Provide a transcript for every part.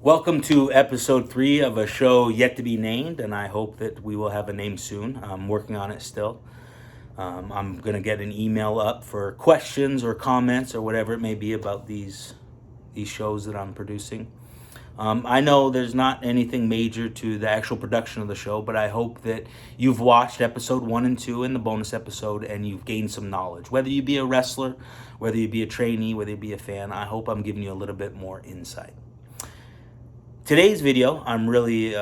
Welcome to episode 3 of a show yet to be named, and I hope that we will have a name soon. I'm working on it still. I'm going to get an email up for questions or comments or whatever it may be about these shows that I'm producing. I know there's not anything major to the actual production of the show, but I hope that you've watched episode 1 and 2 and the bonus episode and you've gained some knowledge. Whether you be a wrestler, whether you be a trainee, whether you be a fan, I hope I'm giving you a little bit more insight. Today's video I'm really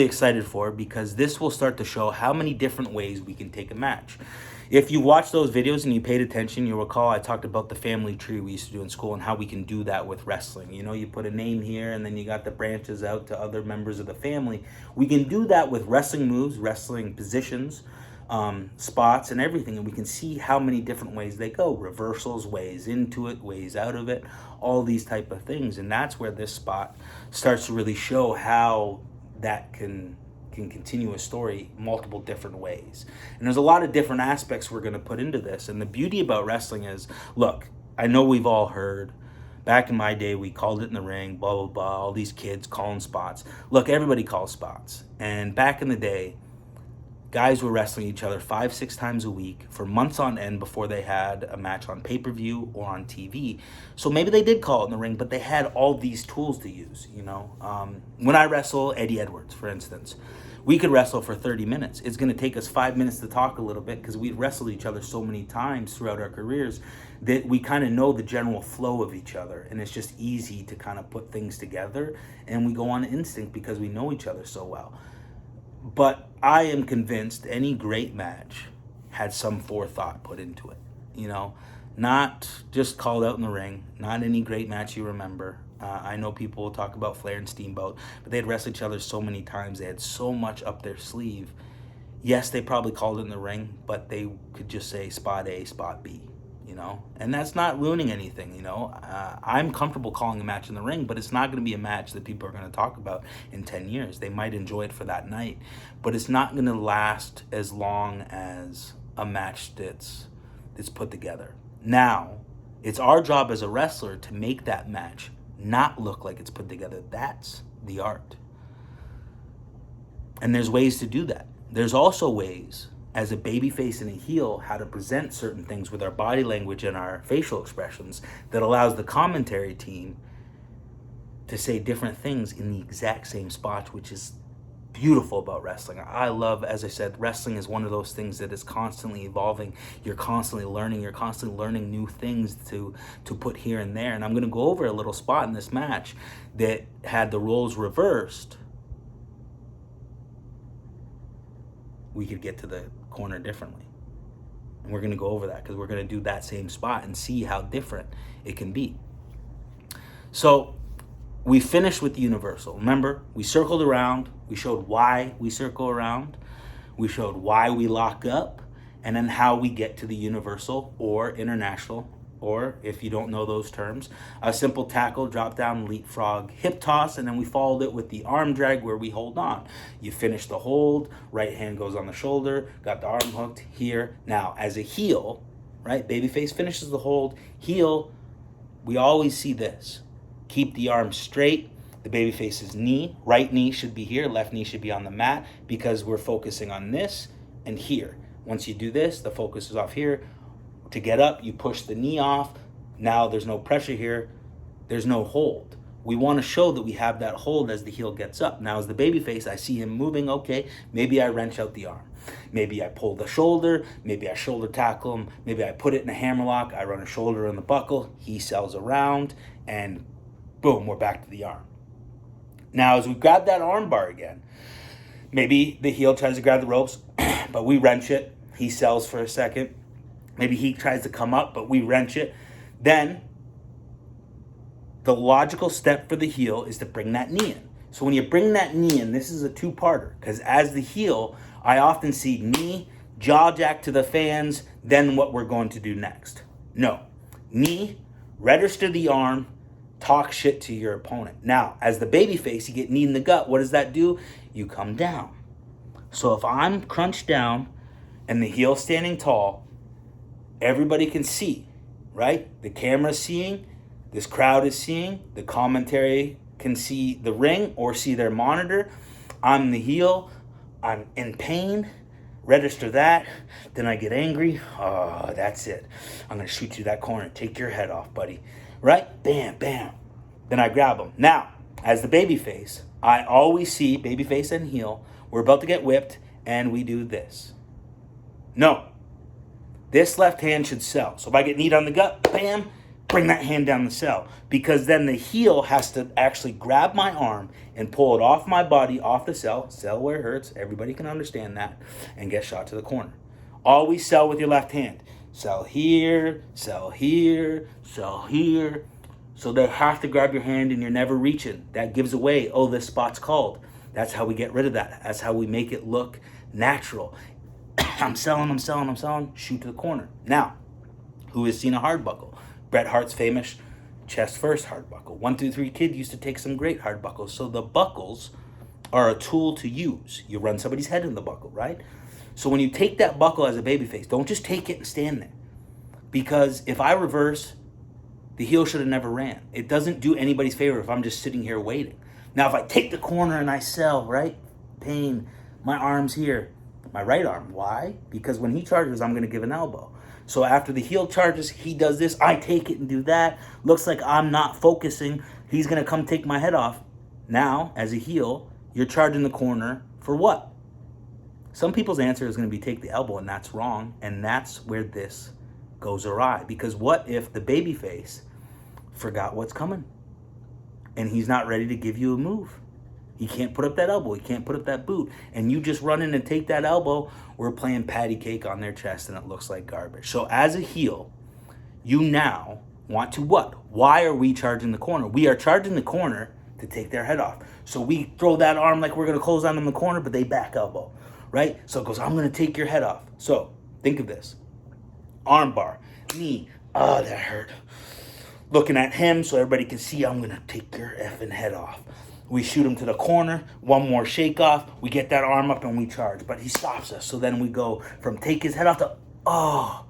excited for because this will start to show how many different ways we can take a match. If you watched those videos and you paid attention, you'll recall I talked about the family tree we used to do in school and how we can do that with wrestling. You know, you put a name here and then you got the branches out to other members of the family. We can do that with wrestling moves, wrestling positions, spots and everything, and we can see how many different ways they go. Reversals, ways into it, ways out of it, all these type of things. And that's where this spot starts to really show how that can continue a story multiple different ways. And there's a lot of different aspects we're going to put into this. And the beauty about wrestling is, look, I know we've all heard back in my day we called it in the ring, blah blah blah, all these kids calling spots. Look, everybody calls spots. And back in the day, guys were wrestling each other 5-6 times a week for months on end before they had a match on pay-per-view or on TV. So maybe they did call it in the ring, but they had all these tools to use, you know. When I wrestle Eddie Edwards, for instance, we could wrestle for 30 minutes. It's going to take us 5 minutes to talk a little bit because we'd wrestled each other so many times throughout our careers that we kind of know the general flow of each other. And it's just easy to kind of put things together. And we go on instinct because we know each other so well. But I am convinced any great match had some forethought put into it. You know, not just called out in the ring, not any great match you remember. I know people will talk about Flair and Steamboat, but they'd wrestled each other so many times. They had so much up their sleeve. Yes, they probably called it in the ring, but they could just say spot A, spot B, you know? And that's not ruining anything, you know? I'm comfortable calling a match in the ring, but it's not going to be a match that people are going to talk about in 10 years. They might enjoy it for that night, but it's not going to last as long as a match that's put together. Now, it's our job as a wrestler to make that match not look like it's put together. That's the art. And there's ways to do that. There's also ways, as a babyface and a heel, how to present certain things with our body language and our facial expressions that allows the commentary team to say different things in the exact same spot, which is beautiful about wrestling. I love, as I said, wrestling is one of those things that is constantly evolving. You're constantly learning new things to put here and there. And I'm going to go over a little spot in this match that had the roles reversed. We could get to the corner differently. And we're going to go over that because we're going to do that same spot and see how different it can be. So we finished with the universal. Remember, we circled around. We showed why we circle around. We showed why we lock up. And then how we get to the universal or international, or if you don't know those terms, a simple tackle, drop down, leapfrog, hip toss, and then we followed it with the arm drag where we hold on. You finish the hold, right hand goes on the shoulder, got the arm hooked here. Now, as a heel, right, babyface finishes the hold. Heel, we always see this. Keep the arm straight. The babyface's knee, right knee should be here, left knee should be on the mat because we're focusing on this and here. Once you do this, the focus is off here. To get up, you push the knee off. Now there's no pressure here. There's no hold. We want to show that we have that hold as the heel gets up. Now as the babyface, I see him moving. Okay, maybe I wrench out the arm. Maybe I pull the shoulder. Maybe I shoulder tackle him. Maybe I put it in a hammerlock. I run a shoulder in the buckle. He sells around and boom, we're back to the arm. Now, as we grab that arm bar again, maybe the heel tries to grab the ropes, but we wrench it. He sells for a second. Maybe he tries to come up, but we wrench it. Then, the logical step for the heel is to bring that knee in. So when you bring that knee in, this is a two-parter, because as the heel, I often see knee, jaw jack to the fans, then what we're going to do next. No. Knee, register the arm, talk shit to your opponent. Now, as the babyface, you get knee in the gut. What does that do? You come down. So if I'm crunched down and the heel standing tall, everybody can see, right? The camera's seeing, this crowd is seeing, the commentary can see the ring or see their monitor. I'm the heel. I'm in pain. Register that. Then I get angry. Oh, that's it. I'm going to shoot you that corner. Take your head off, buddy. Right? Bam, bam. Then I grab them. Now, as the babyface, I always see babyface and heel. We're about to get whipped, and we do this. No. This left hand should sell. So if I get kneed on the gut, bam, bring that hand down the cell. Because then the heel has to actually grab my arm and pull it off my body, off the cell where it hurts. Everybody can understand that. And get shot to the corner. Always sell with your left hand. Sell here, sell here, sell here. So they have to grab your hand and you're never reaching. That gives away, oh, this spot's called. That's how we get rid of that. That's how we make it look natural. I'm selling, shoot to the corner. Now, who has seen a hard buckle? Bret Hart's famous chest first hard buckle. 1, 2, 3 Kid used to take some great hard buckles. So the buckles are a tool to use. You run somebody's head in the buckle, right? So when you take that buckle as a babyface, don't just take it and stand there. Because if I reverse, the heel should have never ran. It doesn't do anybody's favor if I'm just sitting here waiting. Now, if I take the corner and I sell, right? Pain, my arm's here. My right arm. Why? Because when he charges, I'm going to give an elbow. So after the heel charges, he does this. I take it and do that. Looks like I'm not focusing. He's going to come take my head off. Now, as a heel, you're charging the corner for what? Some people's answer is going to be take the elbow, and that's wrong. And that's where this goes awry. Because what if the babyface forgot what's coming? And he's not ready to give you a move. He can't put up that elbow. He can't put up that boot. And you just run in and take that elbow. We're playing patty cake on their chest and it looks like garbage. So as a heel, you now want to what? Why are we charging the corner? We are charging the corner to take their head off. So we throw that arm like we're going to close on them in the corner, but they back elbow, right? So it goes, I'm going to take your head off. So think of this. Arm bar, knee. Oh, that hurt. Looking at him so everybody can see I'm going to take your effing head off. We shoot him to the corner, one more shake off, we get that arm up and we charge. But he stops us, so then we go from take his head off to, oh,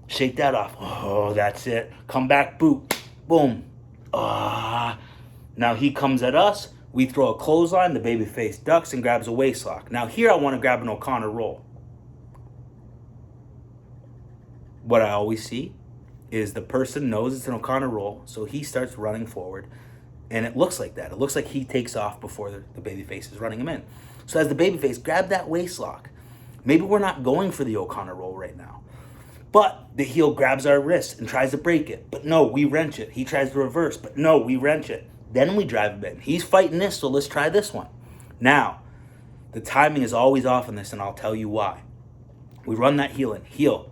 shake that off. Oh, that's it. Come back, boot, boom. Ah. Now he comes at us, we throw a clothesline, the babyface ducks and grabs a waist lock. Now here I want to grab an O'Connor roll. What I always see is the person knows it's an O'Connor roll, so he starts running forward. And it looks like that. It looks like he takes off before the babyface is running him in. So as the babyface, grab that waist lock. Maybe we're not going for the O'Connor roll right now. But the heel grabs our wrist and tries to break it. But no, we wrench it. He tries to reverse. But no, we wrench it. Then we drive him in. He's fighting this, so let's try this one. Now, the timing is always off on this, and I'll tell you why. We run that heel in. Heel,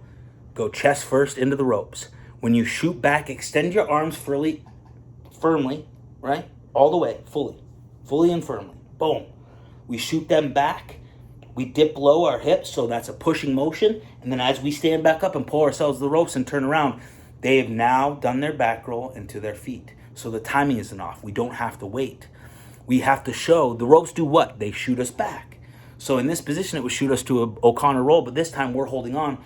go chest first into the ropes. When you shoot back, extend your arms firmly, right? All the way, fully and firmly. Boom. We shoot them back. We dip low our hips, so that's a pushing motion. And then as we stand back up and pull ourselves to the ropes and turn around, they have now done their back roll into their feet. So the timing isn't off. We don't have to wait. We have to show, the ropes do what? They shoot us back. So in this position, it would shoot us to a O'Connor roll, but this time we're holding on,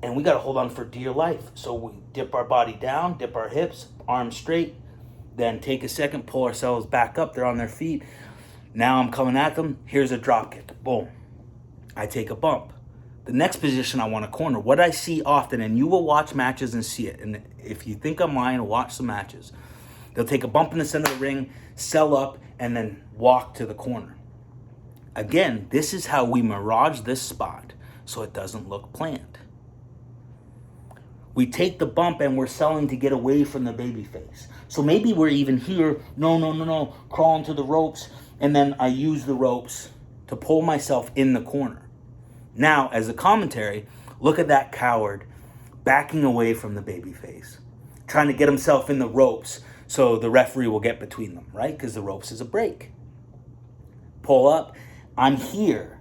and we got to hold on for dear life. So we dip our body down, dip our hips, arms straight, then take a second, pull ourselves back up. They're on their feet. Now I'm coming at them. Here's a drop kick. Boom. I take a bump. The next position I want to corner. What I see often, and you will watch matches and see it, and if you think I'm lying, watch some matches. They'll take a bump in the center of the ring, sell up, and then walk to the corner. Again, this is how we mirage this spot so it doesn't look planned. We take the bump and we're selling to get away from the babyface. So maybe we're even here, no, crawling to the ropes, and then I use the ropes to pull myself in the corner. Now, as a commentary, look at that coward backing away from the babyface, trying to get himself in the ropes so the referee will get between them, right? Because the ropes is a break. Pull up. I'm here.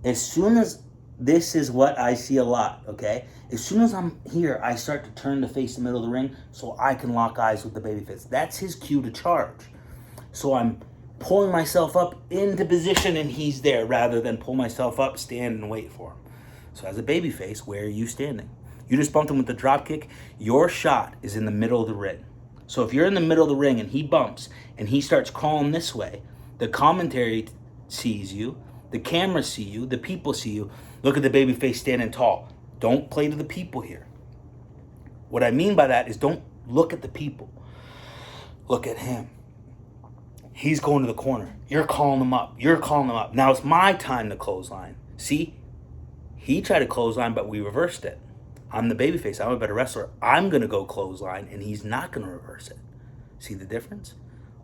As soon as, this is what I see a lot, okay? As soon as I'm here, I start to turn to face the middle of the ring so I can lock eyes with the babyface. That's his cue to charge. So I'm pulling myself up into position and he's there rather than pull myself up, stand, and wait for him. So as a babyface, where are you standing? You just bumped him with the drop kick. Your shot is in the middle of the ring. So if you're in the middle of the ring and he bumps and he starts crawling this way, the commentary sees you, the camera see you, the people see you. Look at the babyface standing tall. Don't play to the people here. What I mean by that is don't look at the people. Look at him. He's going to the corner. You're calling him up. You're calling him up. Now it's my time to clothesline. See? He tried to clothesline, but we reversed it. I'm the babyface. I'm a better wrestler. I'm going to go clothesline, and he's not going to reverse it. See the difference?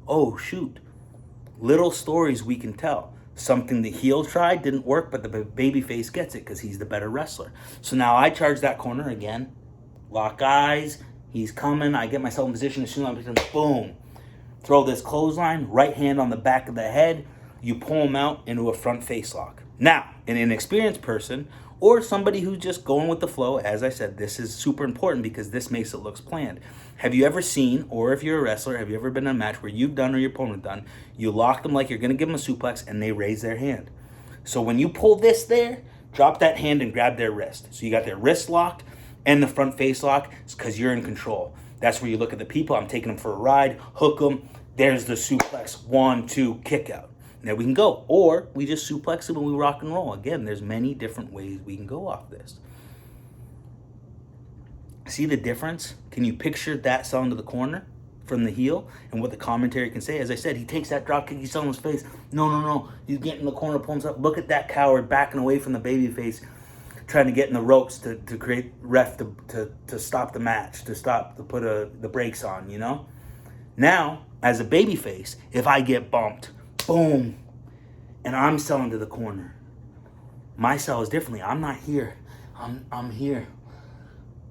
Oh, shoot. Little stories we can tell. Something the heel tried didn't work, but the babyface gets it because he's the better wrestler. So now I charge that corner again. Lock eyes. He's coming. I get myself in position. As soon as I'm boom. Throw this clothesline. Right hand on the back of the head. You pull him out into a front face lock. Now, an inexperienced person or somebody who's just going with the flow, as I said, this is super important because this makes it look planned. Have you ever seen, or if you're a wrestler, have you ever been in a match where you've done or your opponent done, you lock them like you're going to give them a suplex and they raise their hand? So when you pull this there, drop that hand and grab their wrist. So you got their wrist locked and the front face lock because you're in control. That's where you look at the people. I'm taking them for a ride, hook them. There's the suplex, 1, 2, kick out. Now we can go, or we just suplex it when we rock and roll. Again, there's many different ways we can go off this. See the difference? Can you picture that selling to the corner from the heel and what the commentary can say? As I said, he takes that drop kick, he's selling his face. No. He's getting in the corner, pulls up. Look at that coward backing away from the baby face, trying to get in the ropes to create ref to stop the match, to put the brakes on, you know? Now, as a baby face, if I get bumped, boom, and I'm selling to the corner, my sell is differently. I'm not here. I'm here.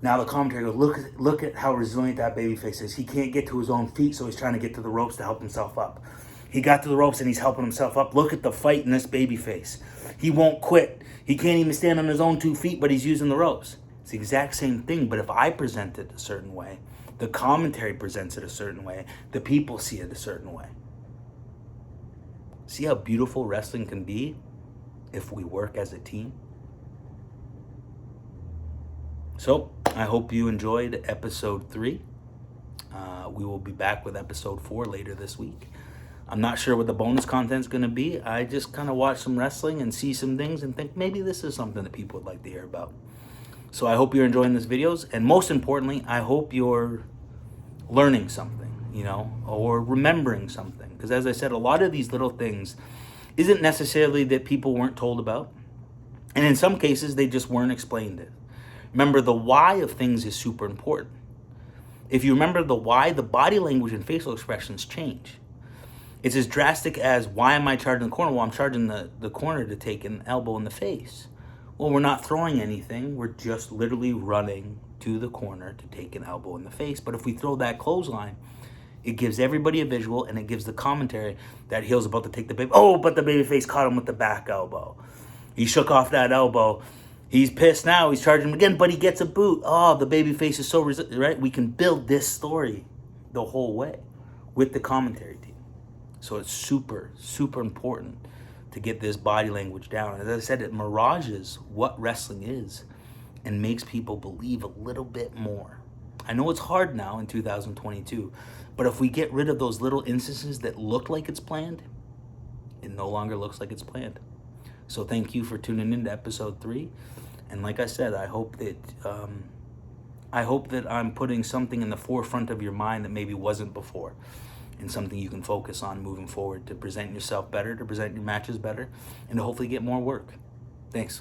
Now the commentary goes, look at how resilient that babyface is. He can't get to his own feet, so he's trying to get to the ropes to help himself up. He got to the ropes and he's helping himself up. Look at the fight in this babyface. He won't quit. He can't even stand on his own 2 feet, but he's using the ropes. It's the exact same thing, but if I present it a certain way, the commentary presents it a certain way, the people see it a certain way. See how beautiful wrestling can be if we work as a team? So, I hope you enjoyed episode 3. We will be back with episode 4 later this week. I'm not sure what the bonus content's going to be. I just kind of watch some wrestling and see some things and think maybe this is something that people would like to hear about. So I hope you're enjoying these videos. And most importantly, I hope you're learning something, you know, or remembering something. Because as I said, a lot of these little things isn't necessarily that people weren't told about. And in some cases, they just weren't explained it. Remember, the why of things is super important. If you remember the why, the body language and facial expressions change. It's as drastic as, why am I charging the corner? Well, I'm charging the corner to take an elbow in the face. Well, we're not throwing anything. We're just literally running to the corner to take an elbow in the face. But if we throw that clothesline, it gives everybody a visual and it gives the commentary that heel's about to take the baby. Oh, but the babyface caught him with the back elbow. He shook off that elbow. He's pissed now. He's charging him again, but he gets a boot. Oh, the babyface is so right? We can build this story the whole way with the commentary team. So it's super, super important to get this body language down. As I said, it mirages what wrestling is and makes people believe a little bit more. I know it's hard now in 2022, but if we get rid of those little instances that look like it's planned, it no longer looks like it's planned. So thank you for tuning in to episode 3. And like I said, I hope that I'm putting something in the forefront of your mind that maybe wasn't before, and something you can focus on moving forward to present yourself better, to present your matches better, and to hopefully get more work. Thanks.